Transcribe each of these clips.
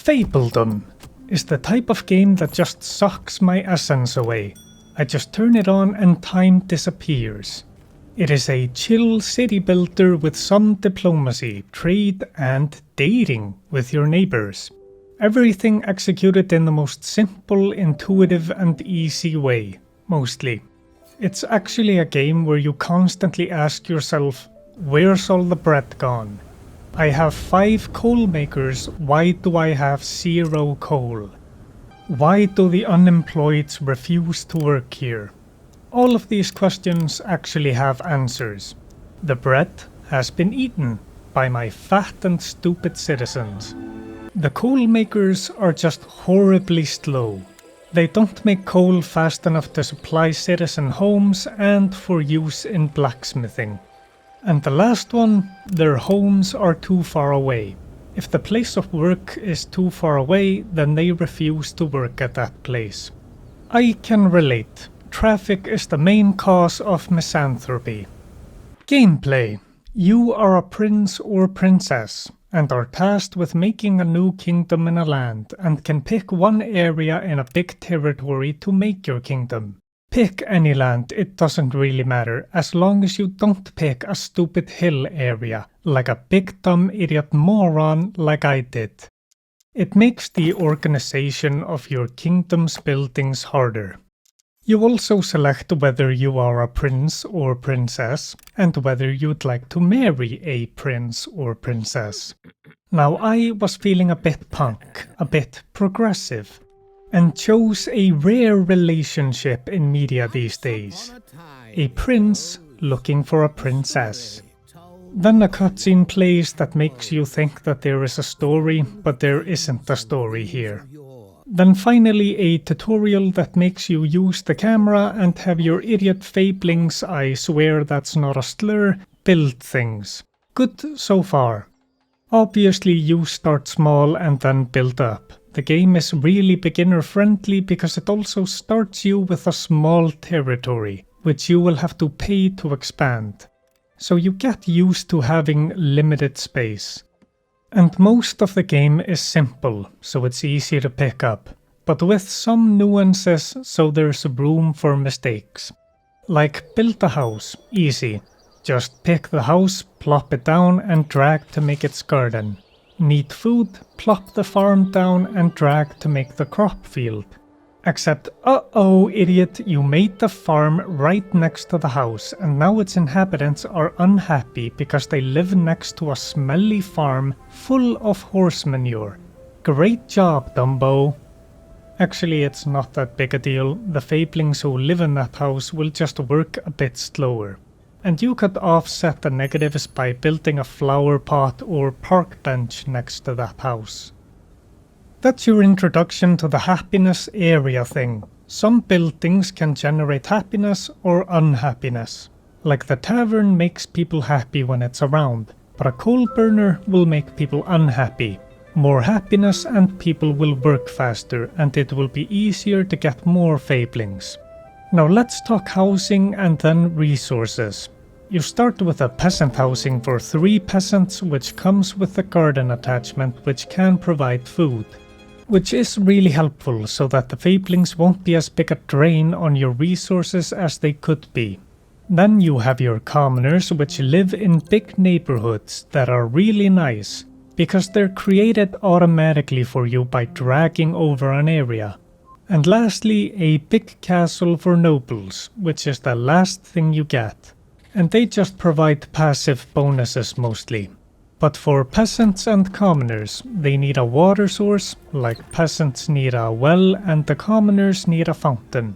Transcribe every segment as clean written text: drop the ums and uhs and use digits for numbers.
Fabledom is the type of game that just sucks my essence away. I just turn it on and time disappears. It is a chill city builder with some diplomacy, trade and dating with your neighbors. Everything executed in the most simple, intuitive and easy way, mostly. It's actually a game where you constantly ask yourself, where's all the bread gone? I have 5 coal makers, why do I have 0 coal? Why do the unemployed refuse to work here? All of these questions actually have answers. The bread has been eaten by my fat and stupid citizens. The coal makers are just horribly slow. They don't make coal fast enough to supply citizen homes and for use in blacksmithing. And the last one, their homes are too far away. If the place of work is too far away, then they refuse to work at that place. I can relate. Traffic is the main cause of misanthropy. Gameplay. You are a prince or princess and are tasked with making a new kingdom in a land and can pick one area in a big territory to make your kingdom. Pick any land, it doesn't really matter, as long as you don't pick a stupid hill area, like a big dumb idiot moron like I did. It makes the organization of your kingdom's buildings harder. You also select whether you are a prince or princess, and whether you'd like to marry a prince or princess. Now I was feeling a bit punk, a bit progressive, and chose a rare relationship in media these days. A prince looking for a princess. Then a cutscene plays that makes you think that there is a story, but there isn't a story here. Then finally a tutorial that makes you use the camera and have your idiot fablings, I swear that's not a slur, build things. Good so far. Obviously you start small and then build up. The game is really beginner friendly because it also starts you with a small territory, which you will have to pay to expand. So you get used to having limited space. And most of the game is simple, so it's easy to pick up, but with some nuances so there's room for mistakes. Like build a house, easy. Just pick the house, plop it down and drag to make its garden. Need food, plop the farm down and drag to make the crop field. Except, uh-oh idiot, you made the farm right next to the house and now its inhabitants are unhappy because they live next to a smelly farm full of horse manure. Great job, Dumbo. Actually, it's not that big a deal. The fablings who live in that house will just work a bit slower. And you could offset the negatives by building a flower pot or park bench next to that house. That's your introduction to the happiness area thing. Some buildings can generate happiness or unhappiness. Like the tavern makes people happy when it's around, but a coal burner will make people unhappy. More happiness and people will work faster and it will be easier to get more fablings. Now let's talk housing and then resources. You start with a peasant housing for 3 peasants, which comes with a garden attachment which can provide food. Which is really helpful so that the fablings won't be as big a drain on your resources as they could be. Then you have your commoners which live in big neighborhoods that are really nice, because they're created automatically for you by dragging over an area. And lastly, a big castle for nobles, which is the last thing you get. And they just provide passive bonuses mostly. But for peasants and commoners, they need a water source, like peasants need a well and the commoners need a fountain.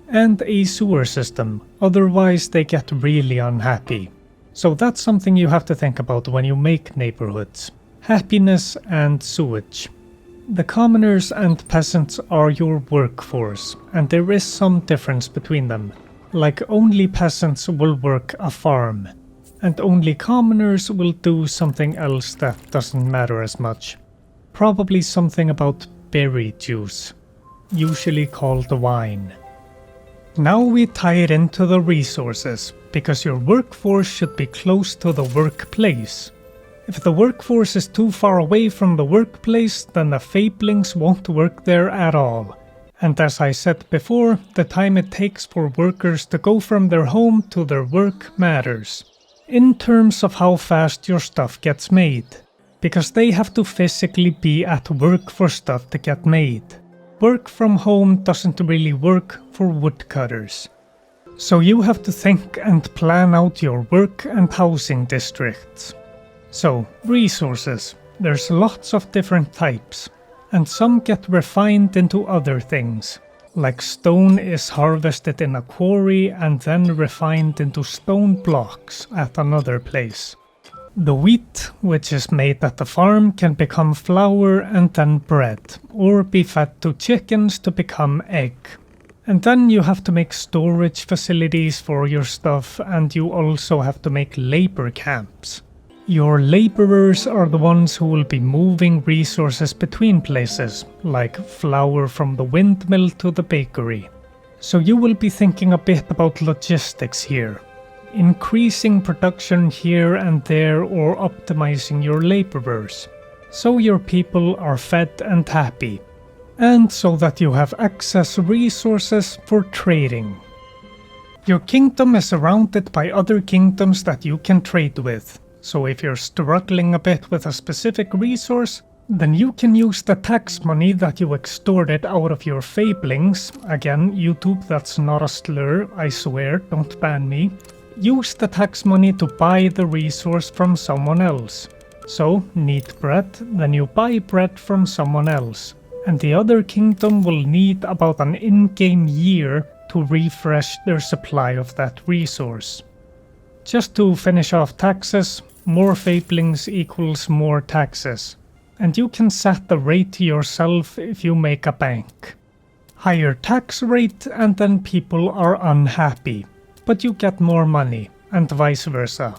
And a sewer system, otherwise they get really unhappy. So that's something you have to think about when you make neighborhoods. Happiness and sewage. The commoners and peasants are your workforce, and there is some difference between them. Like only peasants will work a farm, and only commoners will do something else that doesn't matter as much. Probably something about berry juice, usually called wine. Now we tie it into the resources, because your workforce should be close to the workplace. If the workforce is too far away from the workplace, then the Fabelings won't work there at all. And as I said before, the time it takes for workers to go from their home to their work matters, in terms of how fast your stuff gets made, because they have to physically be at work for stuff to get made. Work from home doesn't really work for woodcutters. So you have to think and plan out your work and housing districts. So, resources. There's lots of different types, and some get refined into other things. Like stone is harvested in a quarry and then refined into stone blocks at another place. The wheat, which is made at the farm, can become flour and then bread, or be fed to chickens to become egg. And then you have to make storage facilities for your stuff, and you also have to make labor camps. Your laborers are the ones who will be moving resources between places, like flour from the windmill to the bakery. So you will be thinking a bit about logistics here. Increasing production here and there or optimizing your laborers, so your people are fed and happy, and so that you have excess resources for trading. Your kingdom is surrounded by other kingdoms that you can trade with. So if you're struggling a bit with a specific resource, then you can use the tax money that you extorted out of your Fabelings. Again, YouTube, that's not a slur, I swear, don't ban me. Use the tax money to buy the resource from someone else. So, need bread, then you buy bread from someone else. And the other kingdom will need about an in-game year to refresh their supply of that resource. Just to finish off taxes, more Fabelings equals more taxes, and you can set the rate yourself if you make a bank. Higher tax rate and then people are unhappy, but you get more money, and vice versa.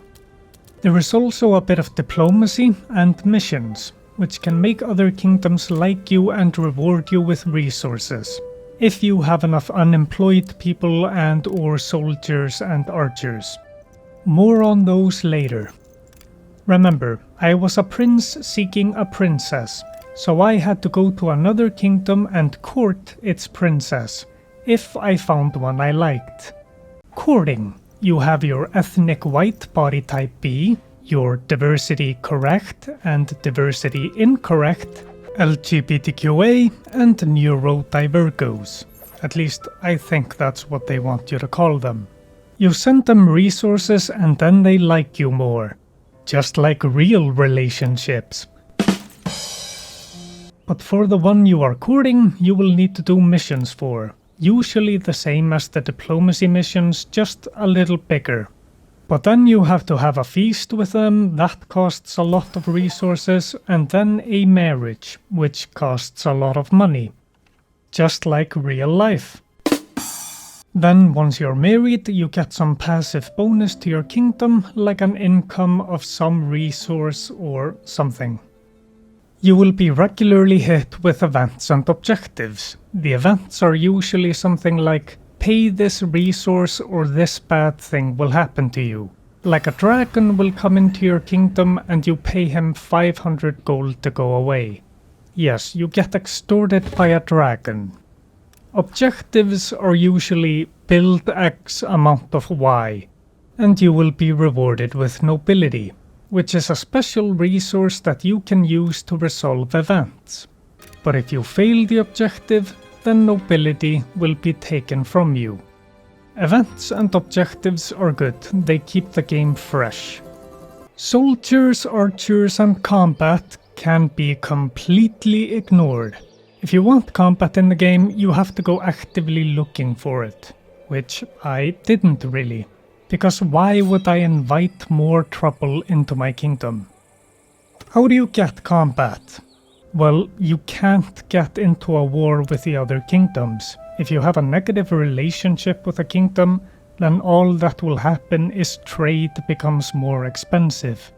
There is also a bit of diplomacy and missions, which can make other kingdoms like you and reward you with resources, if you have enough unemployed people and or soldiers and archers. More on those later. Remember, I was a prince seeking a princess, so I had to go to another kingdom and court its princess, if I found one I liked. Courting. You have your ethnic white body type B, your diversity correct and diversity incorrect, LGBTQA, and neurodivergos. At least I think that's what they want you to call them. You send them resources and then they like you more. Just like real relationships. But for the one you are courting, you will need to do missions for. Usually the same as the diplomacy missions, just a little bigger. But then you have to have a feast with them, that costs a lot of resources, and then a marriage, which costs a lot of money. Just like real life. Then once you're married, you get some passive bonus to your kingdom, like an income of some resource or something. You will be regularly hit with events and objectives. The events are usually something like, pay this resource or this bad thing will happen to you. Like a dragon will come into your kingdom and you pay him 500 gold to go away. Yes, you get extorted by a dragon. Objectives are usually build X amount of Y, and you will be rewarded with nobility, which is a special resource that you can use to resolve events. But if you fail the objective, then nobility will be taken from you. Events and objectives are good, they keep the game fresh. Soldiers, archers and combat can be completely ignored. If you want combat in the game, you have to go actively looking for it, which I didn't really, because why would I invite more trouble into my kingdom? How do you get combat? Well, you can't get into a war with the other kingdoms. If you have a negative relationship with a kingdom, then all that will happen is trade becomes more expensive.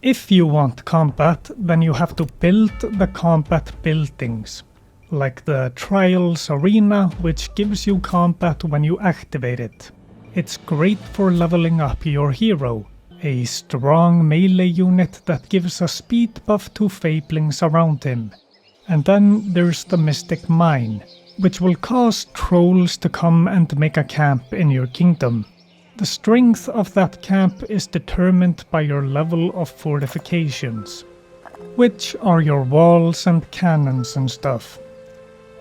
If you want combat, then you have to build the combat buildings, like the Trials Arena, which gives you combat when you activate it. It's great for leveling up your hero, a strong melee unit that gives a speed buff to Fablings around him. And then there's the Mystic Mine, which will cause trolls to come and make a camp in your kingdom. The strength of that camp is determined by your level of fortifications, which are your walls and cannons and stuff.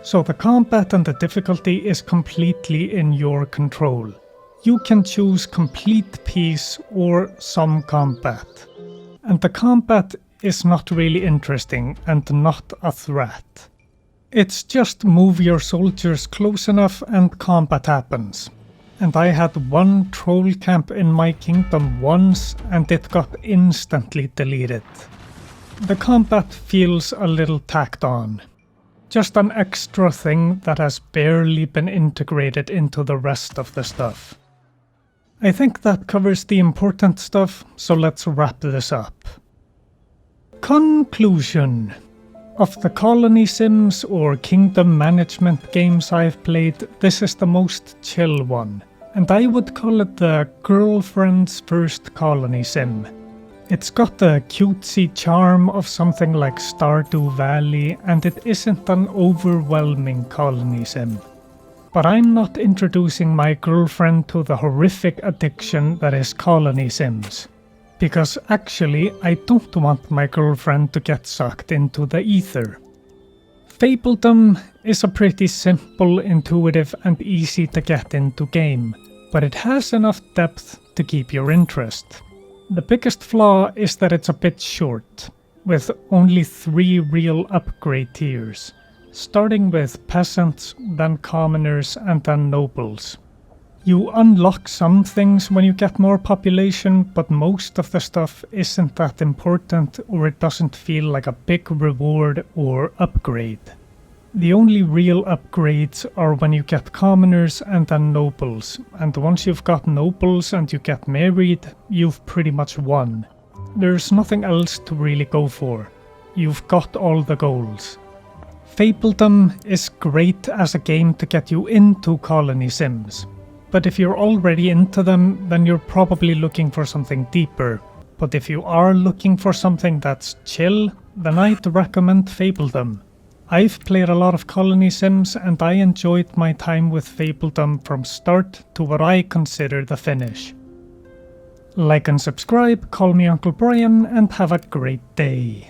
So the combat and the difficulty is completely in your control. You can choose complete peace or some combat. And the combat is not really interesting and not a threat. It's just move your soldiers close enough and combat happens. And I had one troll camp in my kingdom once and it got instantly deleted. The combat feels a little tacked on. Just an extra thing that has barely been integrated into the rest of the stuff. I think that covers the important stuff, so let's wrap this up. Conclusion. Of the colony sims or kingdom management games I've played, this is the most chill one, and I would call it the girlfriend's first colony sim. It's got the cutesy charm of something like Stardew Valley, and it isn't an overwhelming colony sim. But I'm not introducing my girlfriend to the horrific addiction that is colony sims. Because actually, I don't want my girlfriend to get sucked into the ether. Fabledom is a pretty simple, intuitive and easy to get into game, but it has enough depth to keep your interest. The biggest flaw is that it's a bit short, with only 3 real upgrade tiers, starting with peasants, then commoners and then nobles. You unlock some things when you get more population, but most of the stuff isn't that important or it doesn't feel like a big reward or upgrade. The only real upgrades are when you get commoners and then nobles, and once you've got nobles and you get married, you've pretty much won. There's nothing else to really go for. You've got all the goals. Fabledom is great as a game to get you into colony sims. But if you're already into them, then you're probably looking for something deeper. But if you are looking for something that's chill, then I'd recommend Fabledom. I've played a lot of colony sims and I enjoyed my time with Fabledom from start to what I consider the finish. Like and subscribe, call me Uncle Brian, and have a great day.